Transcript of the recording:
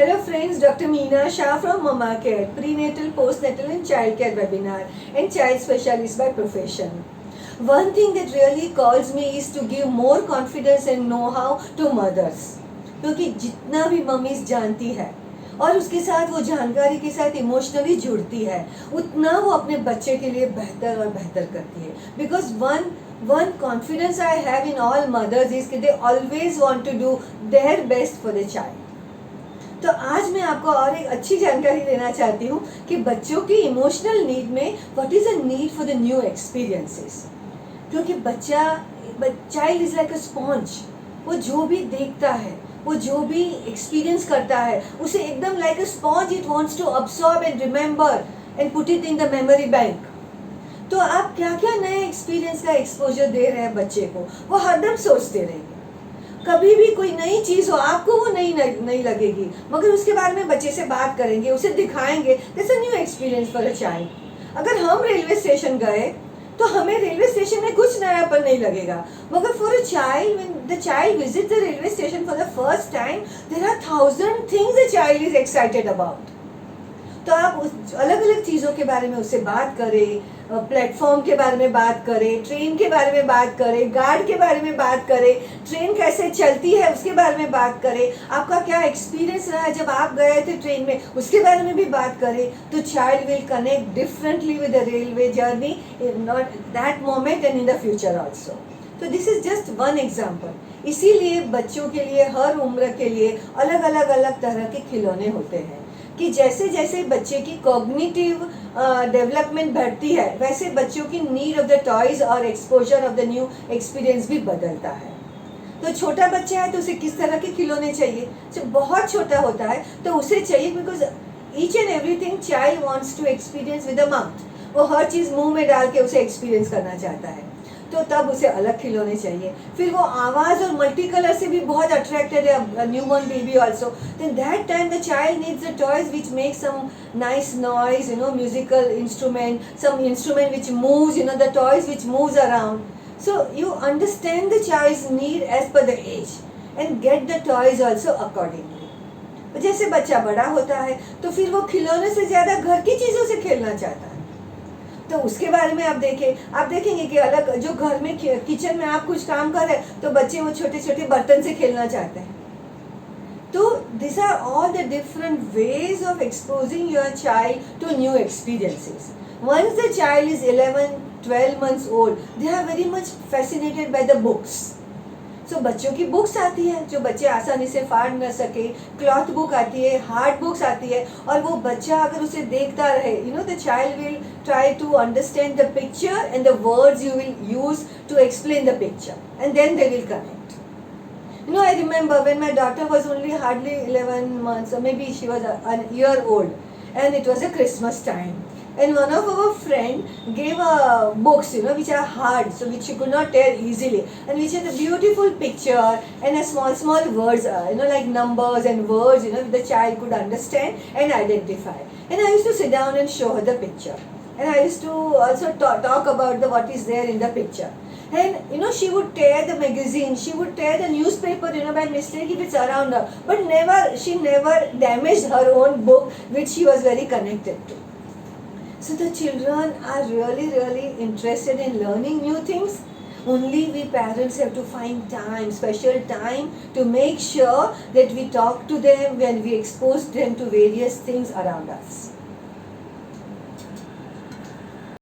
Hello friends, Dr. Meena Shah from Mama Care, prenatal, postnatal and childcare webinar and child specialist by profession. One thing that really calls me is to give more confidence and know-how to mothers. क्योंकि जितना भी mummies जानती है और उसके साथ वो जानकारी के साथ इमोशनली जुड़ती है, उतना वो अपने बच्चे के लिए बेहतर और बेहतर करती है. Because one confidence I have in all mothers is that they always want to do their best for the child. तो आज मैं आपको और एक अच्छी जानकारी देना चाहती हूँ कि बच्चों की इमोशनल नीड में what is a need for the new experiences. क्योंकि child is like a sponge. वो जो भी देखता है, वो जो भी एक्सपीरियंस करता है, उसे एकदम like a sponge it wants to absorb and remember and put it in the memory bank. तो आप क्या क्या नए एक्सपीरियंस का एक्सपोजर दे रहे हैं बच्चे को, वो हरदम सोचते रहेंगे. कभी भी कोई नई चीज हो, आपको वो नहीं लगेगी, मगर उसके बारे में बच्चे से बात करेंगे, उसे दिखाएंगे. That's a new experience for a child. अगर हम रेलवे स्टेशन गए तो हमें रेलवे स्टेशन में कुछ नयापन नहीं लगेगा, मगर for a child when the child visit the railway station for the first time, there are 1000 things the child is excited about. तो आप अलग अलग चीज़ों के बारे में उससे बात करें, प्लेटफॉर्म के बारे में बात करें, ट्रेन के बारे में बात करें, गार्ड के बारे में बात करें, ट्रेन कैसे चलती है उसके बारे में बात करें, आपका क्या एक्सपीरियंस रहा है जब आप गए थे ट्रेन में, उसके बारे में भी बात करें. तो child will connect differently with the railway journey in not that moment and in the future also. तो this is just one example. इसीलिए बच्चों के लिए हर उम्र के लिए अलग अलग तरह के खिलौने होते हैं कि जैसे जैसे बच्चे की कॉग्निटिव डेवलपमेंट बढ़ती है, वैसे बच्चों की नीड ऑफ द टॉयज और exposure of the new experience भी बदलता है. तो छोटा बच्चा है तो उसे किस तरह के खिलौने चाहिए. जब बहुत छोटा होता है तो उसे चाहिए, because each and everything child wants to experience with the mouth. वो हर चीज़ मुंह में डाल के उसे एक्सपीरियंस करना चाहता है, तो तब उसे अलग खिलौने चाहिए. फिर वो आवाज़ और मल्टी कलर से भी बहुत अट्रैक्टेड है, newborn baby also. Then that time the child needs the toys which make some nice noise, musical instrument, some instrument which moves, the toys which moves around. So you understand the child's need as per the age and get the toys also accordingly. जैसे बच्चा बड़ा होता है तो फिर वो खिलौने से ज़्यादा घर की चीज़ों से खेलना चाहता है. तो उसके बारे में आप देखेंगे कि अलग जो घर में किचन में आप कुछ काम कर रहे हैं तो बच्चे वो छोटे छोटे बर्तन से खेलना चाहते हैं. तो this are all the different ways of exposing your child to new experiences. Once the child is 11, 12 months old, they are very much fascinated by the books. So बच्चों की बुक्स आती है जो बच्चे आसानी से फाड़ न सके. क्लॉथ बुक आती है, हार्ड बुक्स आती है, और वो बच्चा अगर उसे देखता रहे, the child will try to understand the picture and the words you will use to explain the picture, and then they will connect. I remember when my daughter was only hardly 11 months, or maybe she was a year old, and it was a Christmas time. And one of our friend gave books, which are hard, so which you could not tear easily, and which had a beautiful picture and a small words, like numbers and words, the child could understand and identify. And I used to sit down and show her the picture, and I used to also talk about what is there in the picture. And she would tear the magazine, she would tear the newspaper, by mistake if it's around her, but she never damaged her own book, which she was very connected to. So the children are really, really interested in learning new things. Only we parents have to find time, special time, to make sure that we talk to them when we expose them to various things around us.